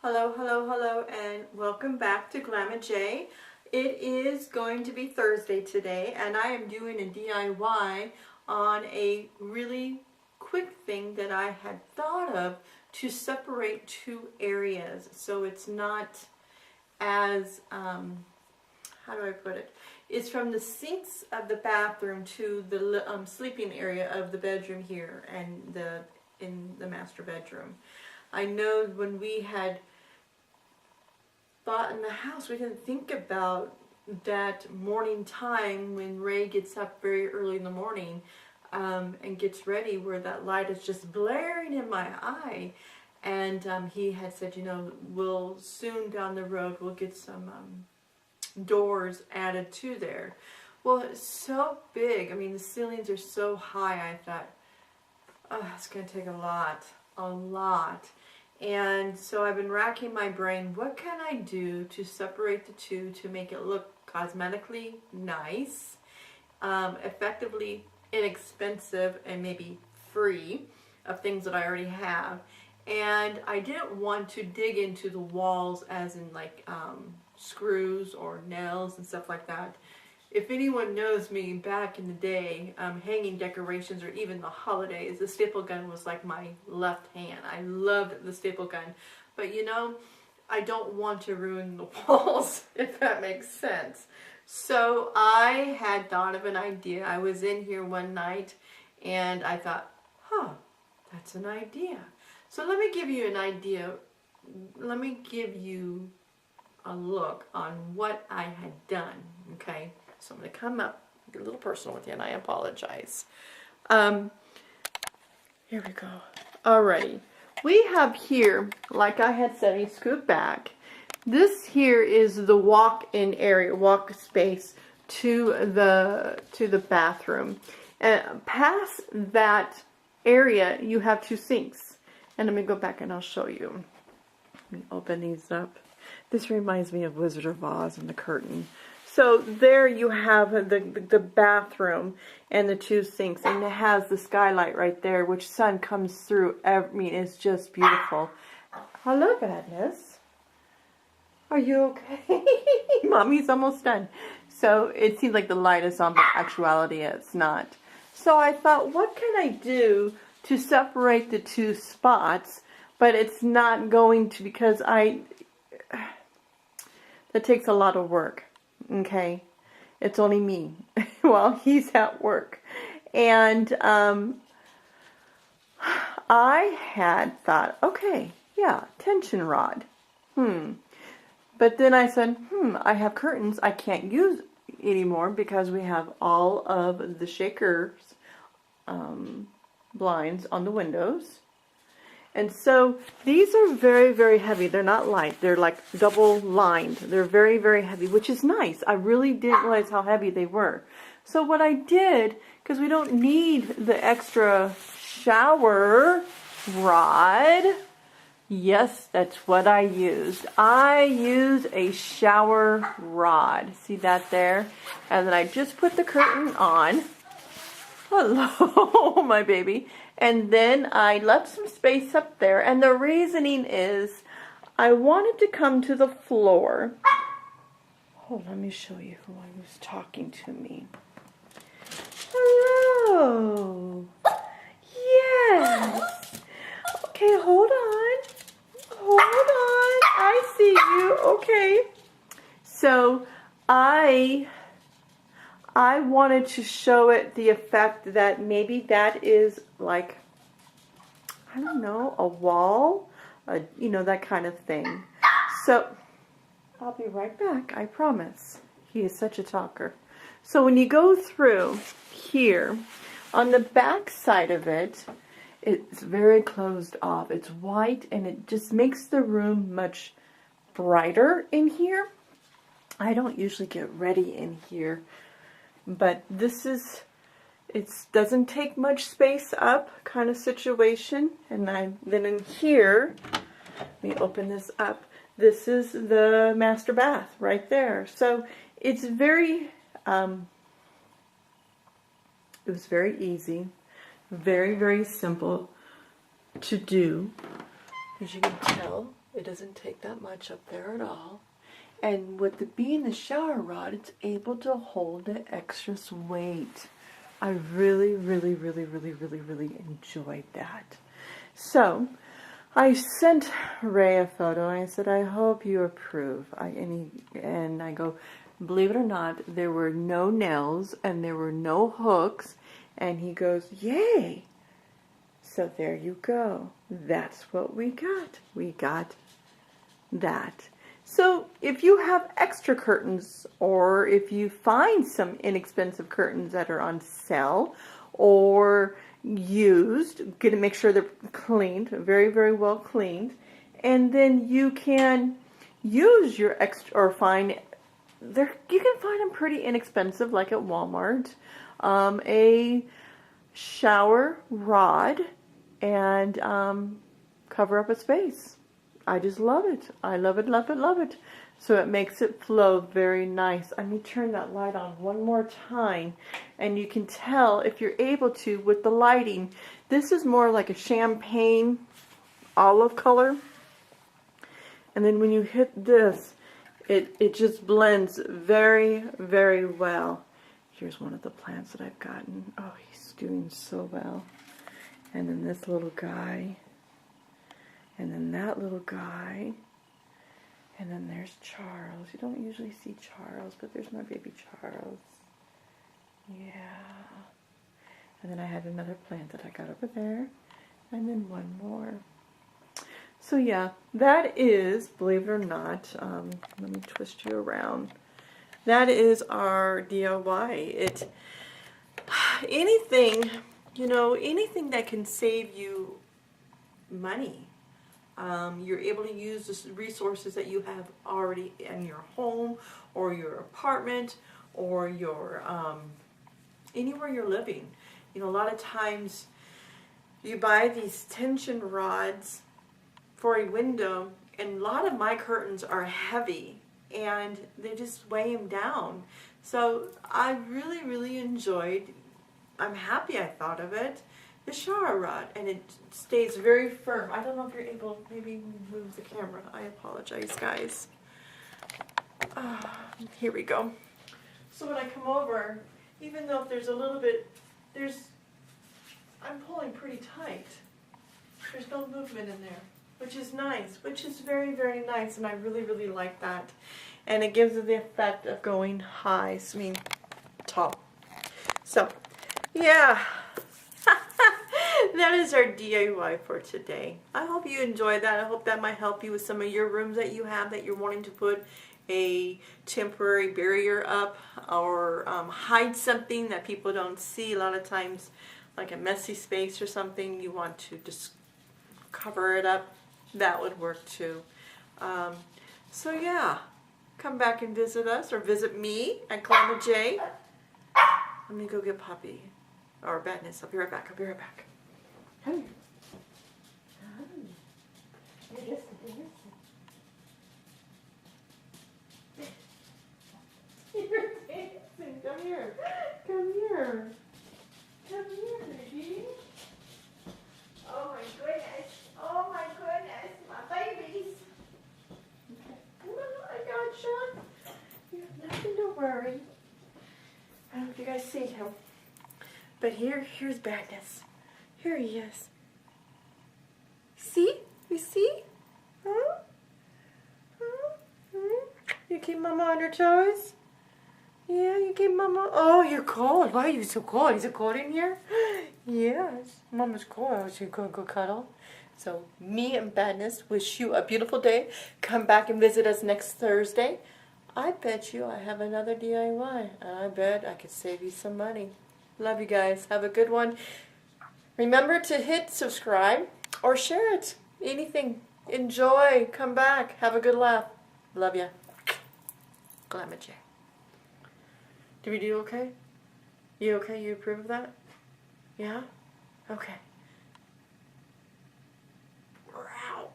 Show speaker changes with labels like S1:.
S1: Hello, hello, hello, and welcome back to JJay. It is going to be Thursday today, and I am doing a DIY on a really quick thing that I had thought of to separate two areas so it's not as, how do I put it? It's from the sinks of the bathroom to the sleeping area of the bedroom here and in the master bedroom. I know when we had bought in the house, we didn't think about that morning time when Ray gets up very early in the morning and gets ready, where that light is just blaring in my eye. And he had said, you know, we'll soon down the road we'll get some doors added to there. Well, it's so big. I mean, the ceilings are so high. I thought, oh, it's going to take a lot. And so I've been racking my brain, what can I do to separate the two to make it look cosmetically nice, effectively inexpensive, and maybe free of things that I already have. And I didn't want to dig into the walls as in like screws or nails and stuff like that. If anyone knows me back in the day, hanging decorations or even the holidays, the staple gun was like my left hand. I loved the staple gun. But you know, I don't want to ruin the walls, if that makes sense. So I had thought of an idea. I was in here one night and I thought, huh, that's an idea. So let me give you an idea. Let me give you a look on what I had done, okay? So I'm going to come up, get a little personal with you, and I apologize. Here we go. Alrighty. We have here, like I had said, a scoop back. This here is the walk-in area, walk space to the bathroom. And past that area, you have two sinks. And let me go back and I'll show you. Let me open these up. This reminds me of Wizard of Oz and the curtain. So there you have the bathroom and the two sinks, and it has the skylight right there, which sun comes through. I mean, it's just beautiful. Hello, Badness. Are you okay? Mommy's almost done. So it seems like the light is on, but actuality it's not. So I thought, what can I do to separate the two spots, but it's not going to, because that takes a lot of work. Okay, it's only me while he's at work. And I had thought, okay, yeah, tension rod. But then I said, I have curtains I can't use anymore because we have all of the shakers blinds on the windows. And so these are very, very heavy. They're not light. They're like double lined. They're very, very heavy, which is nice. I really didn't realize how heavy they were. So what I did, because we don't need the extra shower rod. Yes, that's what I used. I used a shower rod. See that there? And then I just put the curtain on. Hello, my baby. And then I left some space up there. And the reasoning is I wanted to come to the floor. Oh, let me show you who I was talking to me. Hello. Yes. Okay, hold on. Hold on. I see you. Okay. So I wanted to show it the effect that maybe that is like, I don't know, a wall, you know, that kind of thing. So I'll be right back, I promise. He is such a talker. So when you go through here, on the back side of it, it's very closed off. It's white and it just makes the room much brighter in here. I don't usually get ready in here. But this is, it doesn't take much space up kind of situation. And then in here, let me open this up. This is the master bath right there. So it's very, it was very easy, very, very simple to do. As you can tell, It doesn't take that much up there at all. And with it being the shower rod, it's able to hold the extra weight. I really, really, really, really, really, really enjoyed that. So I sent Ray a photo and I said, I hope you approve. And I go, believe it or not, there were no nails and there were no hooks. And he goes, yay. So there you go. That's what we got. We got that. So if you have extra curtains, or if you find some inexpensive curtains that are on sale or used, get to make sure they're cleaned, very, very well cleaned, and then you can use your extra, or find there, you can find them pretty inexpensive, like at Walmart, a shower rod, and cover up a space. I just love it. I love it, love it, love it. So it makes it flow very nice. Let me turn that light on one more time. And you can tell, if you're able to, with the lighting, this is more like a champagne olive color. And then when you hit this, it just blends very, very well. Here's one of the plants that I've gotten. Oh, he's doing so well. And then this little guy. And then that little guy. And then there's Charles. You don't usually see Charles, but there's my baby Charles. Yeah. And then I had another plant that I got over there. And then one more. So yeah, that is, believe it or not, let me twist you around. That is our DIY. Anything, anything that can save you money. You're able to use the resources that you have already in your home or your apartment or your anywhere you're living. A lot of times you buy these tension rods for a window, and a lot of my curtains are heavy and they just weigh them down. So I really, really enjoyed, I'm happy I thought of it, the shower rod, and it stays very firm. I don't know if you're able, maybe move the camera. I apologize, guys. Here we go. So when I come over, even though if there's a little bit, I'm pulling pretty tight. There's no movement in there, which is nice, which is very, very nice, and I really, really like that. And it gives it the effect of going high, tall. So, yeah. That is our DIY for today. I hope you enjoyed that. I hope that might help you with some of your rooms that you have that you're wanting to put a temporary barrier up, or hide something that people don't see. A lot of times, like a messy space or something, you want to just cover it up. That would work too. So yeah, come back and visit us, or visit me at JJay. Let me go get Puppy, or Badness. I'll be right back. I'll be right back. Come here. You're dancing. Come here. Come here. Come here, baby. Oh my goodness. Oh my goodness. My babies. Okay. I gotcha. You have nothing to worry. I don't know if you guys see him. But here's Badness. Here he is. See? You see? Huh? Huh? You keep Mama on her toes? Yeah, you keep Mama. Oh, you're cold. Why are you so cold? Is it cold in here? Yes. Mama's cold. So you're going to go cuddle? So me and Badness wish you a beautiful day. Come back and visit us next Thursday. I bet you I have another DIY. I bet I could save you some money. Love you guys. Have a good one. Remember to hit subscribe or share it. Anything. Enjoy. Come back. Have a good laugh. Love ya. JJay. Did we do okay? You okay? You approve of that? Yeah? Okay. Wow.